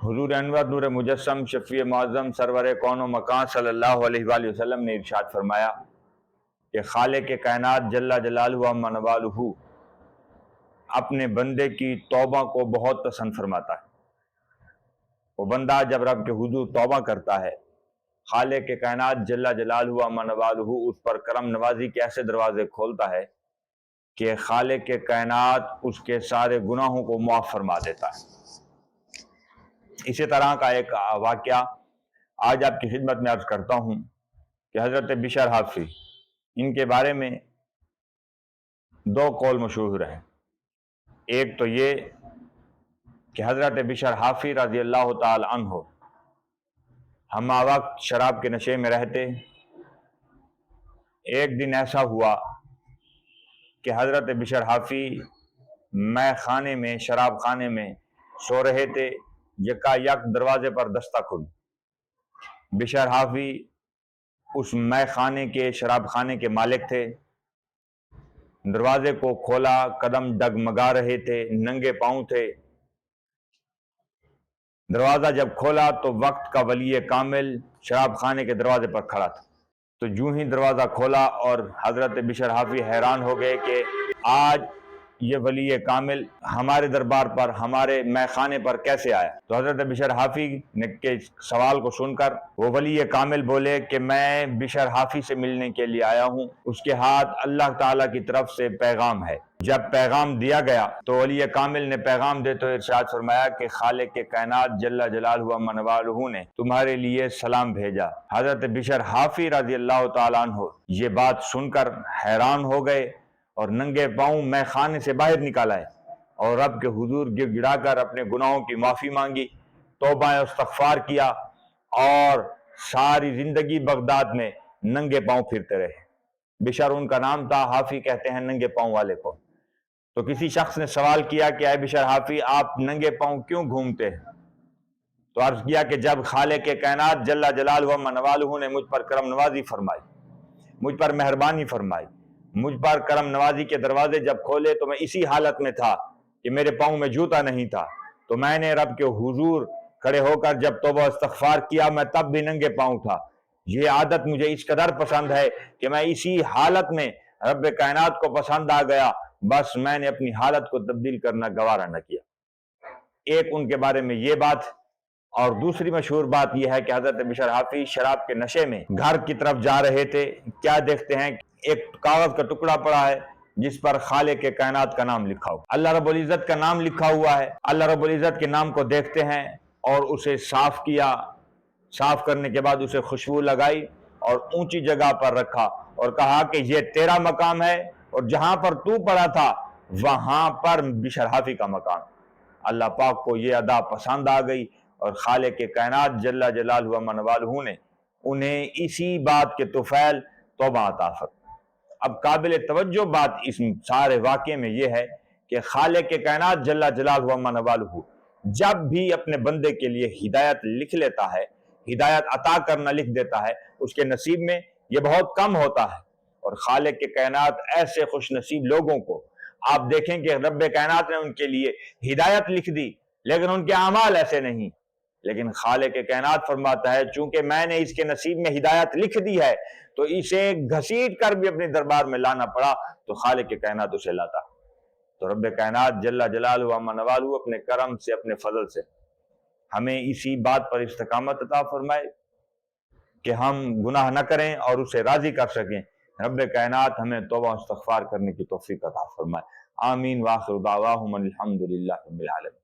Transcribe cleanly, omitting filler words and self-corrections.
حضور انور نور مجسم شفیع معظم سرور کون و مکان صلی اللہ علیہ وآلہ وسلم نے ارشاد فرمایا کہ خالق کائنات جل جلالہ عما نوالہ اپنے بندے کی توبہ کو بہت پسند فرماتا ہے۔ وہ بندہ جب رب کے حضور توبہ کرتا ہے، خالق کائنات جل جلالہ عما نوالہ اس پر کرم نوازی کے ایسے دروازے کھولتا ہے کہ خالق کائنات اس کے سارے گناہوں کو معاف فرما دیتا ہے۔ اسی طرح کا ایک واقعہ آج آپ کی خدمت میں عرض کرتا ہوں کہ حضرت بشر حافی، ان کے بارے میں دو قول مشہور ہیں۔ ایک تو یہ کہ حضرت بشر حافی رضی اللہ تعالی عنہ ہمہ وقت شراب کے نشے میں رہتے۔ ایک دن ایسا ہوا کہ حضرت بشر حافی مے خانے میں، شراب خانے میں سو رہے تھے، یکا یک دروازے پر دستک ہوئی۔ بشر حافی اس مے خانے کے، شراب خانے کے مالک تھے۔ دروازے کو کھولا، قدم ڈگمگا رہے تھے، ننگے پاؤں تھے۔ دروازہ جب کھولا تو وقت کا ولی کامل شراب خانے کے دروازے پر کھڑا تھا۔ تو جو ہی دروازہ کھولا اور حضرت بشر حافی حیران ہو گئے کہ آج یہ ولی کامل ہمارے دربار پر، ہمارے مے خانے پر کیسے آیا؟ تو حضرت بشر حافی کے سوال کو سن کر وہ ولی کامل بولے کہ میں بشر حافی سے ملنے کے لیے آیا ہوں، اس کے ہاتھ اللہ تعالیٰ کی طرف سے پیغام ہے۔ جب پیغام دیا گیا تو ولی کامل نے پیغام دیتے ہوئے ارشاد فرمایا کہ خالق کائنات جل جلالہ عما نوالہ نے تمہارے لیے سلام بھیجا۔ حضرت بشر حافی رضی اللہ تعالیٰ عنہ یہ بات سن کر حیران ہو گئے اور ننگے پاؤں مے خانے سے باہر نکال آئے اور رب کے حضور گر گڑا کر اپنے گناہوں کی معافی مانگی، توبہ استغفار کیا اور ساری زندگی بغداد میں ننگے پاؤں پھرتے رہے۔ بشر ان کا نام تھا، حافی کہتے ہیں ننگے پاؤں والے کو۔ تو کسی شخص نے سوال کیا کہ اے بشر حافی، آپ ننگے پاؤں کیوں گھومتے ہیں؟ تو عرض کیا کہ جب خالق کائنات جل جلالہ عما نوالہ نے مجھ پر کرم نوازی فرمائی، مجھ پر مہربانی فرمائی، مجھ پر کرم نوازی کے دروازے جب کھولے تو میں اسی حالت میں تھا کہ میرے پاؤں میں جوتا نہیں تھا، تو میں نے رب کے حضور کھڑے ہو کر جب توبہ استغفار کیا، میں تب بھی ننگے پاؤں تھا۔ یہ عادت مجھے اس قدر پسند ہے کہ میں اسی حالت میں رب کائنات کو پسند آ گیا، بس میں نے اپنی حالت کو تبدیل کرنا گوارا نہ کیا۔ ایک ان کے بارے میں یہ بات، اور دوسری مشہور بات یہ ہے کہ حضرت بشر حافی شراب کے نشے میں گھر کی طرف جا رہے تھے، کیا دیکھتے ہیں ایک کاغذ کا ٹکڑا پڑا ہے جس پر خالق کائنات کا نام لکھا ہوا، اللہ رب العزت کا نام لکھا ہوا ہے۔ اللہ رب العزت کے نام کو دیکھتے ہیں اور اسے صاف کیا، صاف کرنے کے بعد اسے خوشبو لگائی اور اونچی جگہ پر رکھا اور کہا کہ یہ تیرا مقام ہے اور جہاں پر تو پڑا تھا وہاں پر بشر حافی کا مقام۔ اللہ پاک کو یہ ادا پسند آ گئی اور خالق کائنات جل جلالہ عما نوالہ نے انہیں اسی بات کے طفیل توبہ عطا فرمائی۔ اب قابل توجہ بات اس سارے واقعے میں یہ ہے کہ خالق کائنات جل جلالہ عما نوالہ جب بھی اپنے بندے کے لیے ہدایت لکھ لیتا ہے، ہدایت عطا کرنا لکھ دیتا ہے، اس کے نصیب میں یہ بہت کم ہوتا ہے۔ اور خالق کائنات ایسے خوش نصیب لوگوں کو آپ دیکھیں کہ رب کائنات نے ان کے لیے ہدایت لکھ دی لیکن ان کے اعمال ایسے نہیں، لیکن خالق کائنات فرماتا ہے چونکہ میں نے اس کے نصیب میں ہدایت لکھ دی ہے تو اسے گھسیٹ کر بھی اپنے دربار میں لانا پڑا تو خالق کائنات اسے لاتا۔ تو رب کائنات جل جلالہ عما نوالہ اپنے کرم سے، اپنے فضل سے ہمیں اسی بات پر استقامت عطا فرمائے کہ ہم گناہ نہ کریں اور اسے راضی کر سکیں۔ رب کائنات ہمیں توبہ استغفار کرنے کی توفیق عطا فرمائے۔ آمین۔ وآخر دعواہم الحمدللہ رب العالمین۔